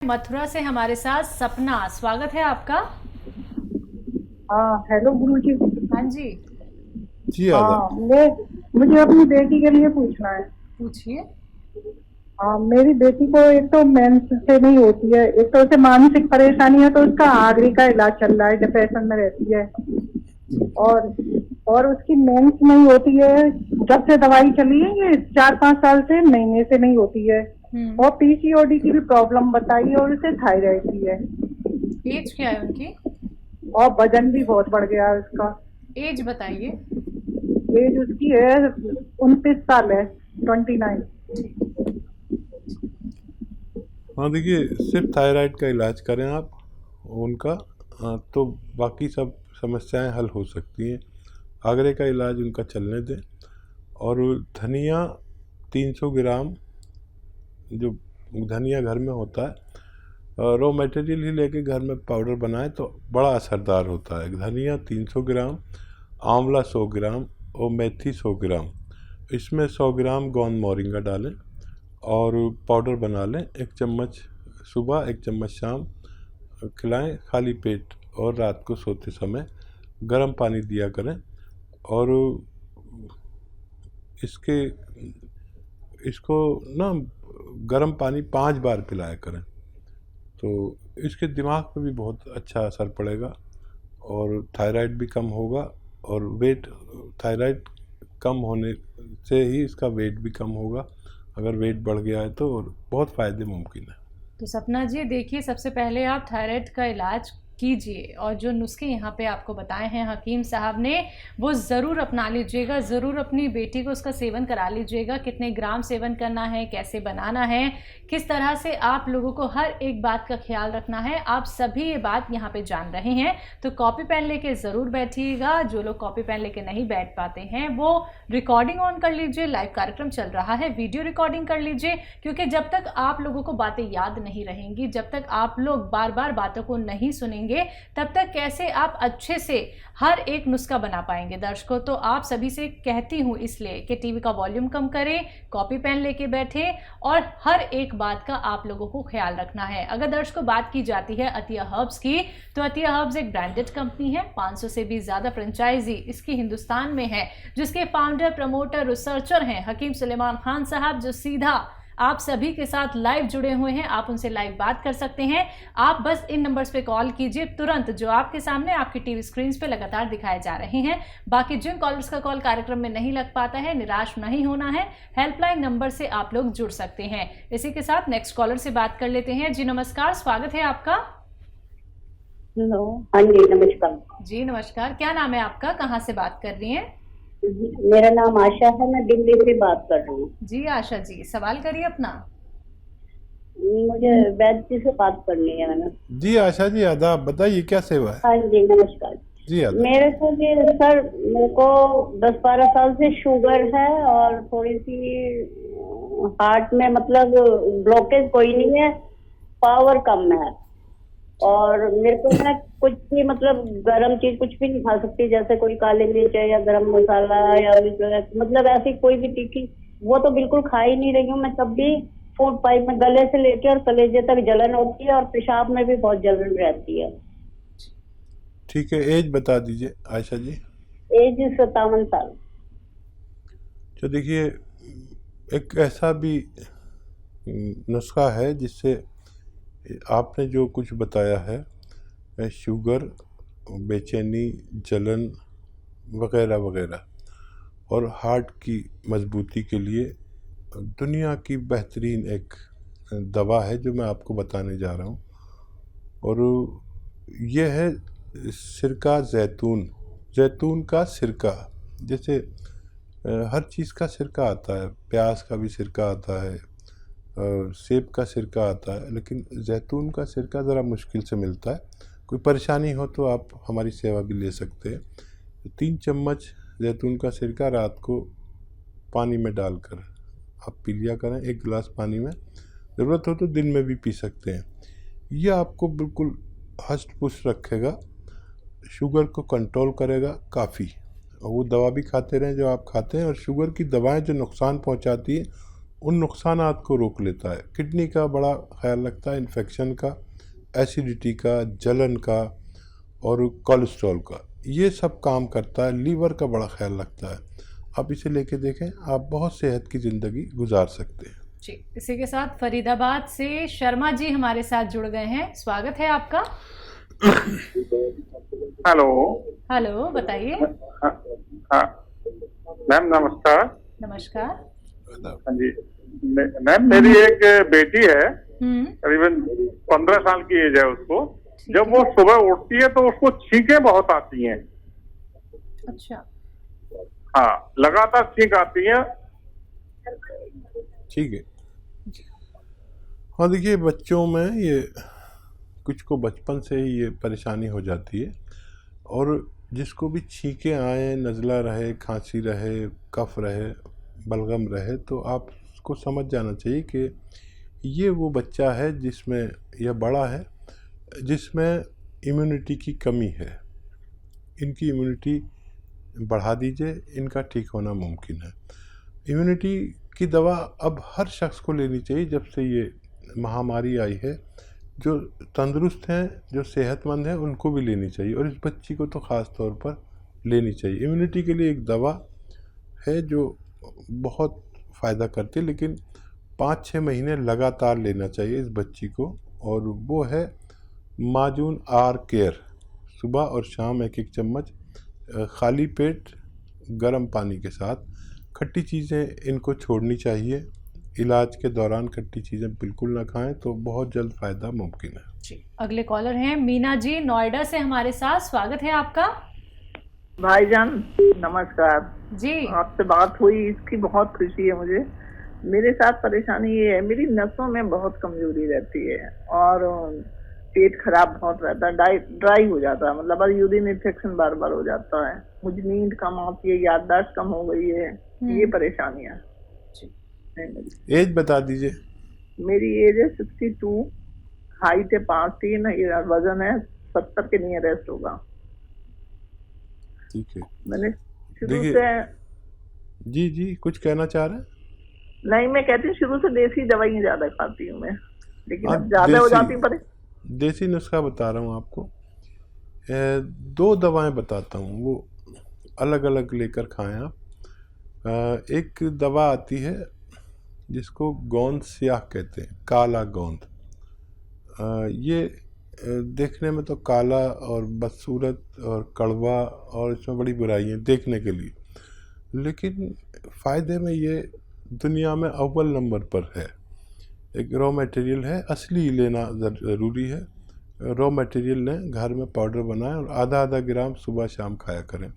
मथुरा से हमारे साथ सपना, स्वागत है आपका। हाँ, हेलो गुरु जी। हाँ जी, जी आदाब। हाँ, मुझे अपनी बेटी के लिए पूछना है। पूछिए। हाँ, मेरी बेटी को एक तो मेंस से नहीं होती है, एक तो उसे मानसिक परेशानी है, तो उसका आगरी का इलाज चल रहा है, डिप्रेशन में रहती है। और और उसकी मेंस नहीं होती है, जब से दवाई चली है ये 4-5 साल से, महीने से नहीं होती है। और पीसीओडी की भी प्रॉब्लम बताई है, और उसे थायराइड की है। एज क्या है उनकी? और वजन भी बहुत बढ़ गया है उसका। एज बताइए। एज उसकी है 29 साल है, 29। हाँ देखिए, सिर्फ थायराइड का इलाज करें आप उनका, तो बाकी सब समस्याएं हल हो सकती हैं। आगरे का इलाज उनका चलने दें। और धनिया 300 ग्राम, जो धनिया घर में होता है, रॉ मटेरियल ही लेके घर में पाउडर बनाएं तो बड़ा असरदार होता है। धनिया 300 ग्राम, आंवला 100 ग्राम और मेथी 100 ग्राम, इसमें 100 ग्राम गोंद मोरिंगा डालें और पाउडर बना लें। 1 चम्मच सुबह, 1 चम्मच शाम खिलाएं खाली पेट, और रात को सोते समय गर्म पानी दिया करें। और इसको ना गर्म पानी 5 बार पिलाया करें, तो इसके दिमाग पे भी बहुत अच्छा असर पड़ेगा और थायराइड भी कम होगा। और थायराइड कम होने से ही इसका वेट भी कम होगा। अगर वेट बढ़ गया है तो और बहुत फ़ायदे मुमकिन है। तो सपना जी देखिए, सबसे पहले आप थायराइड का इलाज कीजिए और जो नुस्खे यहाँ पे आपको बताए हैं हकीम साहब ने, वो ज़रूर अपना लीजिएगा। ज़रूर अपनी बेटी को उसका सेवन करा लीजिएगा। कितने ग्राम सेवन करना है, कैसे बनाना है, किस तरह से आप लोगों को हर एक बात का ख्याल रखना है, आप सभी ये बात यहाँ पे जान रहे हैं। तो कॉपी पेन लेके ज़रूर बैठिएगा। जो लोग कॉपी पेन लेके नहीं बैठ पाते हैं वो रिकॉर्डिंग ऑन कर लीजिए। लाइव कार्यक्रम चल रहा है, वीडियो रिकॉर्डिंग कर लीजिए, क्योंकि जब तक आप लोगों को बातें याद नहीं रहेंगी, जब तक आप लोग बार बार बातों को नहीं सुनेंगे, तब तक कैसे आप अच्छे से हर एक नुस्खा बना पाएंगे। दर्शकों, तो आप सभी से कहती हूँ इसलिए कि टीवी का वॉल्यूम कम करें, कॉपी पेन लेके बैठे और हर एक बात का आप लोगों को ख्याल रखना है। अगर दर्शकों बात की जाती है अतिया हर्ब्स की, तो अतिया हर्ब्स एक ब्रांडेड कंपनी है। 500 से भी ज्यादा फ्रेंचाइजी इसकी हिंदुस्तान में है, जिसके फाउंडर, प्रमोटर, रिसर्चर हैं हकीम सुलेमान खान साहब, जो सीधा आप सभी के साथ लाइव जुड़े हुए हैं। आप उनसे लाइव बात कर सकते हैं। आप बस इन नंबर्स पे कॉल कीजिए तुरंत, जो आपके सामने आपकी टीवी स्क्रीन पे लगातार दिखाए जा रहे हैं। बाकी जिन कॉलर्स का कॉल कार्यक्रम में नहीं लग पाता है, निराश नहीं होना है, हेल्पलाइन नंबर से आप लोग जुड़ सकते हैं। इसी के साथ नेक्स्ट कॉलर से बात कर लेते हैं। जी नमस्कार, स्वागत है आपका। हेलो, हाँ जी नमस्कार। जी नमस्कार, क्या नाम है आपका, कहाँ से बात कर रही हैं? मेरा नाम आशा है, मैं दिल्ली से बात कर रही हूँ। जी आशा जी, सवाल करिए अपना। मुझे वैद्य जी से बात करनी है मैंने। जी आशा जी आदाब, बताइए क्या सेवा है। हाँ जी नमस्कार। जी आदाब। मेरे को ये सर, मेरे को 10-12 साल से शुगर है और थोड़ी सी हार्ट में मतलब ब्लॉकेज कोई नहीं है, पावर कम है। और मेरे को मैं कुछ भी मतलब गरम चीज कुछ भी नहीं खा सकती, जैसे कोई काली मिर्च या गरम मसाला या मतलब ऐसी कोई भी तीखी, वो तो बिल्कुल खा ही नहीं रही हूँ मैं। तब भी फूड पाइप में गले से लेकर और कलेजे तक जलन होती है और पेशाब में भी बहुत जलन रहती है। ठीक है, एज बता दीजिए आशा जी। एज 57 साल। तो देखिए, एक ऐसा भी नुस्खा है जिससे आपने जो कुछ बताया है, शुगर, बेचैनी, जलन वगैरह वगैरह, और हार्ट की मजबूती के लिए दुनिया की बेहतरीन एक दवा है जो मैं आपको बताने जा रहा हूँ। और ये है सिरका जैतून का सिरका। जैसे हर चीज़ का सिरका आता है, प्याज का भी सिरका आता है, सेब का सिरका आता है, लेकिन जैतून का सिरका ज़रा मुश्किल से मिलता है। कोई परेशानी हो तो आप हमारी सेवा भी ले सकते हैं। 3 चम्मच जैतून का सिरका रात को पानी में डालकर आप पी लिया करें, 1 गिलास पानी में। ज़रूरत हो तो दिन में भी पी सकते हैं। यह आपको बिल्कुल हष्ट पुष्ट रखेगा, शुगर को कंट्रोल करेगा काफ़ी। और वो दवा भी खाते रहें जो आप खाते हैं, और शुगर की दवाएं जो नुकसान पहुंचाती है उन नुकसानात को रोक लेता है। किडनी का बड़ा ख्याल रखता है, इन्फेक्शन का, एसिडिटी का, जलन का और कोलेस्ट्रॉल का, ये सब काम करता है। लीवर का बड़ा ख्याल रखता है। आप इसे लेके देखें, आप बहुत सेहत की ज़िंदगी गुजार सकते हैं। जी, इसी के साथ फरीदाबाद से शर्मा जी हमारे साथ जुड़ गए हैं। स्वागत है आपका। हेलो। हेलो, बताइए। हाँ मैम, नमस्कार। नमस्कार। हाँ जी मैम, मेरी एक बेटी है, करीबन 15 साल की एज है उसको। जब वो सुबह उठती है तो उसको छींकें बहुत आती हैं। अच्छा। हाँ, लगातार छींक आती है। ठीक है। हाँ देखिए, बच्चों में ये कुछ को बचपन से ही ये परेशानी हो जाती है, और जिसको भी छींकें आए, नज़ला रहे, खांसी रहे, कफ रहे, बलगम रहे, तो आपको समझ जाना चाहिए कि ये वो बच्चा है जिसमें, या बड़ा है जिसमें इम्यूनिटी की कमी है। इनकी इम्यूनिटी बढ़ा दीजिए, इनका ठीक होना मुमकिन है। इम्यूनिटी की दवा अब हर शख्स को लेनी चाहिए जब से ये महामारी आई है। जो तंदुरुस्त हैं, जो सेहतमंद हैं, उनको भी लेनी चाहिए, और इस बच्ची को तो ख़ास तौर पर लेनी चाहिए। इम्यूनिटी के लिए एक दवा है जो बहुत फ़ायदा करती है, लेकिन 5-6 महीने लगातार लेना चाहिए इस बच्ची को, और वो है माजून आर केयर। सुबह और शाम 1-1 चम्मच खाली पेट गर्म पानी के साथ। खट्टी चीज़ें इनको छोड़नी चाहिए। इलाज के दौरान खट्टी चीज़ें बिल्कुल ना खाएं, तो बहुत जल्द फ़ायदा मुमकिन है। जी, अगले कॉलर हैं मीना जी नोएडा से हमारे साथ। स्वागत है आपका। भाईजान नमस्कार जी। आपसे बात हुई, इसकी बहुत खुशी है मुझे। मेरे साथ परेशानी ये है, मेरी नसों में बहुत कमजोरी रहती है और पेट खराब बहुत रहता है, ड्राई हो जाता है, मतलब यूरिन इन्फेक्शन बार बार हो जाता है। मुझे नींद कम आती है, याददाश्त कम हो गई है, ये परेशानियां। एज बता दीजिए। मेरी एज है 62, हाइट है 5'3", वजन है 70 के नियरेस्ट होगा। ठीक है। मैंने शुरू से जी कुछ कहना चाह रहे हैं? नहीं, मैं कहती हूँ शुरू से देसी दवाइयाँ ज्यादा खाती हूँ मैं, लेकिन अब ज्यादा हो जाती पर देसी नुस्खा बता रहा हूँ आपको। 2 दवाएं बताता हूँ, वो अलग अलग लेकर खाएं आप। एक दवा आती है जिसको गोंद स्याह कहते हैं, काला गोंद। ये देखने में तो काला और बदसूरत और कड़वा, और इसमें बड़ी बुराई है देखने के लिए, लेकिन फ़ायदे में ये दुनिया में अव्वल नंबर पर है। एक रॉ मटेरियल है, असली लेना ज़रूरी है। रॉ मटेरियल लें, घर में पाउडर बनाएं और आधा ग्राम सुबह शाम खाया करें।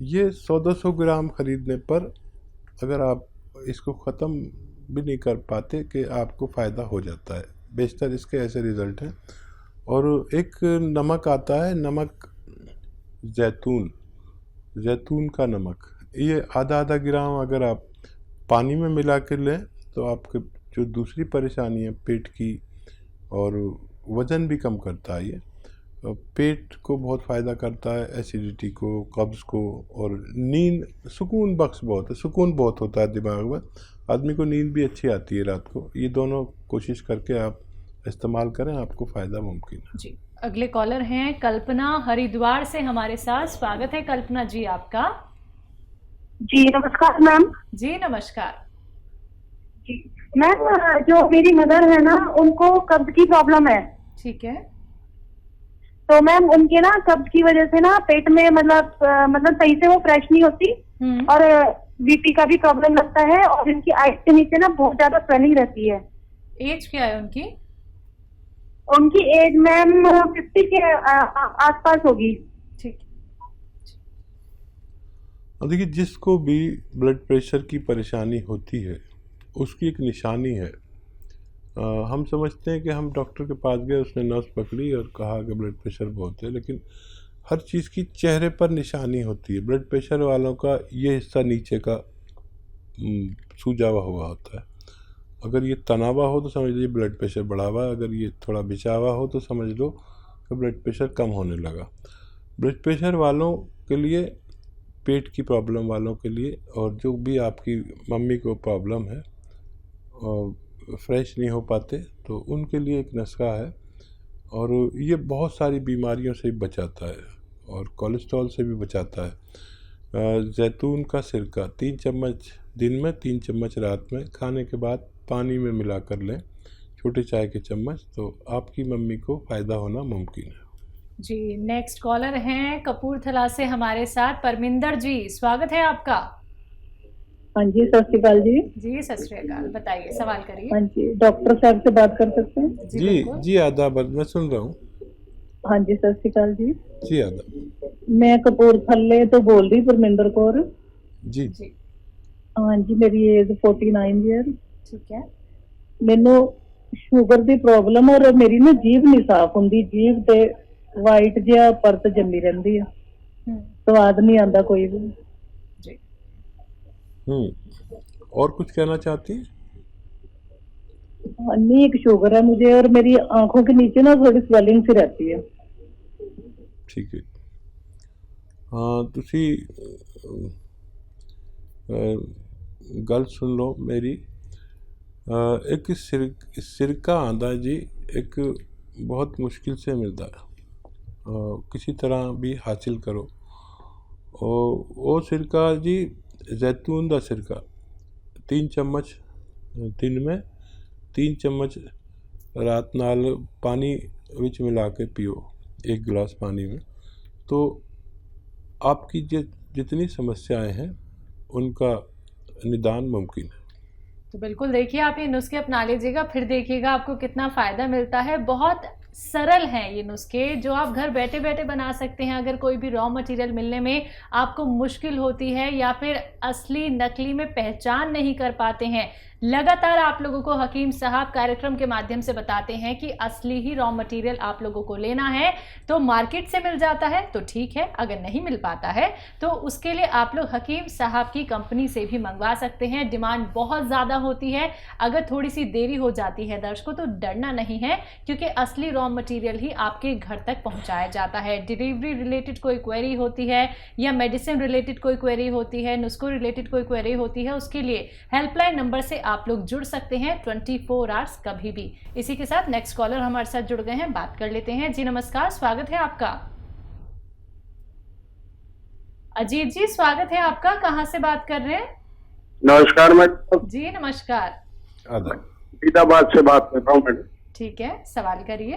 ये 100-200 ग्राम ख़रीदने पर अगर आप इसको ख़त्म भी नहीं कर पाते कि आपको फ़ायदा हो जाता है। बेशतर इसके ऐसे रिज़ल्ट हैं। और एक नमक आता है, नमक जैतून का नमक, ये आधा ग्राम अगर आप पानी में मिला कर लें तो आपके जो दूसरी परेशानी है पेट की, और वज़न भी कम करता है। ये पेट को बहुत फ़ायदा करता है, एसिडिटी को, कब्ज़ को, और नींद, सुकून बख्श बहुत है, सुकून बहुत होता है दिमाग में, आदमी को नींद भी अच्छी आती है रात को। ये दोनों कोशिश करके आप इस्तेमाल करें, आपको फ़ायदा मुमकिन है। जी, अगले कॉलर हैं कल्पना हरिद्वार से हमारे साथ। स्वागत है कल्पना जी आपका। जी नमस्कार मैम। जी नमस्कार। जी मैम, जो मेरी मदर है ना, उनको कब्ज की प्रॉब्लम है। ठीक है। तो मैम उनके ना कब्ज की वजह से ना पेट में मतलब सही से वो फ्रेश नहीं होती, और बीपी का भी प्रॉब्लम लगता है, और इनकी आइज के नीचे ना बहुत ज्यादा स्वेलिंग रहती है। एज क्या है उनकी? उनकी एज मैम 50 के आसपास होगी। ठीक। और देखिए, जिसको भी ब्लड प्रेशर की परेशानी होती है उसकी एक निशानी है। हम समझते हैं कि हम डॉक्टर के पास गए, उसने नस पकड़ी और कहा कि ब्लड प्रेशर बहुत है, लेकिन हर चीज़ की चेहरे पर निशानी होती है। ब्लड प्रेशर वालों का ये हिस्सा नीचे का सूजा हुआ होता है। अगर ये तना हुआ हो तो समझ लीजिए ब्लड प्रेशर बढ़ा हुआ है, अगर ये थोड़ा बिछा हुआ हो तो समझ लो कि ब्लड प्रेशर कम होने लगा। ब्लड प्रेशर वालों के लिए, पेट की प्रॉब्लम वालों के लिए, और जो भी आपकी मम्मी को प्रॉब्लम है, फ्रेश नहीं हो पाते, तो उनके लिए एक नुस्खा है और ये बहुत सारी बीमारियों से बचाता है और कोलेस्ट्रॉल से भी बचाता है। जैतून का सिरका 3 चम्मच दिन में, 3 चम्मच रात में, खाने के बाद पानी में मिला कर लें, छोटे चाय के चम्मच, तो आपकी मम्मी को फ़ायदा होना मुमकिन है। जी, नेक्स्ट कॉलर हैं कपूरथला से हमारे साथ परमिंदर जी, स्वागत है आपका। हाँ जी, सत श्री अकाल जी। जी सत श्री अकाल, बताइए, सवाल करिए। हाँ जी, डॉक्टर साहब से बात कर सकते हैं? जी बिल्कुल। जी, आदाब, मैं सुन रहा हूँ। हाँ जी, सत श्री अकाल जी। जी आदाब। मैं कपूरथले तो बोल रही परमिंदर कौर। जी जी हाँ जी, मेरी एज 49 ईयर। ठीक है। ਮੈਨੂੰ ਸ਼ੂਗਰ ਦੀ ਪ੍ਰੋਬਲਮ ਔਰ ਮੇਰੀ ਨਾ ਜੀਭ ਨਹੀਂ ਸਾਫ਼ ਹੁੰਦੀ, ਜੀਭ ਤੇ ਵਾਈਟ ਜਿਹਾ ਪਰਤ ਜੰਮੀ ਰਹਿੰਦੀ ਹੈ, ਸਵਾਦ ਨਹੀਂ ਆਉਂਦਾ ਕੋਈ ਵੀ। जी और कुछ कहना चाहती हैं? नहीं, एक शुगर है मुझे और मेरी आंखों के नीचे ना थोड़ी स्वेलिंग सी रहती है। ठीक है। हाँ, तुसी गल सुन लो मेरी। एक सिरका आंदा जी, एक बहुत मुश्किल से मिलता है, किसी तरह भी हासिल करो। वो सिरका जी जैतून दा सिरका 3 चम्मच दिन में, 3 चम्मच रात नाल पानी विच मिला के पियो, 1 गिलास पानी में, तो आपकी जितनी समस्याएं हैं उनका निदान मुमकिन है। तो बिल्कुल देखिए, आप ये नुस्खे अपना लीजिएगा, फिर देखिएगा आपको कितना फ़ायदा मिलता है। बहुत सरल हैं ये नुस्खे जो आप घर बैठे बैठे बना सकते हैं। अगर कोई भी रॉ मटेरियल मिलने में आपको मुश्किल होती है या फिर असली नकली में पहचान नहीं कर पाते हैं, लगातार आप लोगों को हकीम साहब कार्यक्रम के माध्यम से बताते हैं कि असली ही रॉ मटेरियल आप लोगों को लेना है, तो मार्केट से मिल जाता है तो ठीक है, अगर नहीं मिल पाता है तो उसके लिए आप लोग हकीम साहब की कंपनी से भी मंगवा सकते हैं। डिमांड बहुत ज़्यादा होती है, अगर थोड़ी सी देरी हो जाती है दर्शकों तो डरना नहीं है, क्योंकि असली रॉ मटेरियल ही आपके घर तक पहुंचाया जाता है। डिलीवरी रिलेटेड कोई क्वेरी होती है या मेडिसिन रिलेटेड कोई क्वेरी होती है, नुस्खों रिलेटेड कोई क्वेरी होती है, उसके लिए हेल्पलाइन नंबर से आप लोग जुड़ सकते हैं 24 आवर्स कभी भी। इसी के साथ नेक्स्ट कॉलर हमारे साथ जुड़ गए हैं, बात कर लेते हैं। जी नमस्कार, स्वागत है आपका। अजीत जी, स्वागत है आपका, कहां से बात कर रहे हैं? नमस्कार मैडम। जी नमस्कार। फरीदाबाद से बात कर रहा हूँ मैडम। ठीक है, सवाल करिए।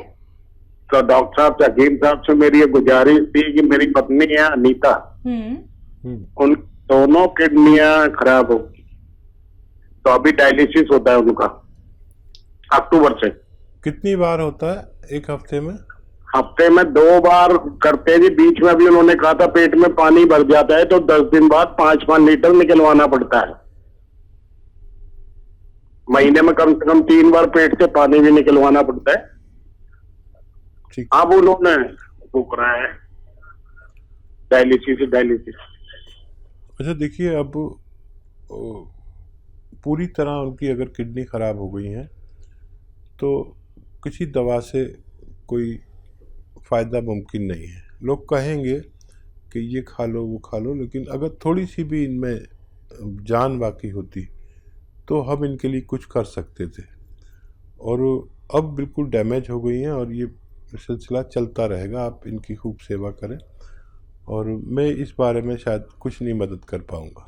तो डॉक्टर साहब से, हकीम साहब से मेरी ये गुजारिश थी कि मेरी पत्नी है अनीता, उन दोनों किडनियां खराब हो, तो अभी डायलिसिस होता है उनका अक्टूबर से। कितनी बार होता है एक हफ्ते में? हफ्ते में 2 बार करते हैं जी। बीच में अभी उन्होंने कहा था पेट में पानी भर जाता है तो 10 दिन बाद 5-5 लीटर निकलवाना पड़ता है। महीने में कम से कम 3 बार पेट से पानी भी निकलवाना पड़ता है। ठीक। अब उन्होंने वो करा है डायलिसिस। अच्छा देखिए, अब पूरी तरह उनकी अगर किडनी ख़राब हो गई है तो किसी दवा से कोई फ़ायदा मुमकिन नहीं है। लोग कहेंगे कि ये खा लो वो खा लो, लेकिन अगर थोड़ी सी भी इनमें जान बाकी होती तो हम इनके लिए कुछ कर सकते थे, और अब बिल्कुल डैमेज हो गई हैं और ये सिलसिला चलता रहेगा। आप इनकी खूब सेवा करें, और मैं इस बारे में शायद कुछ नहीं मदद कर पाऊँगा।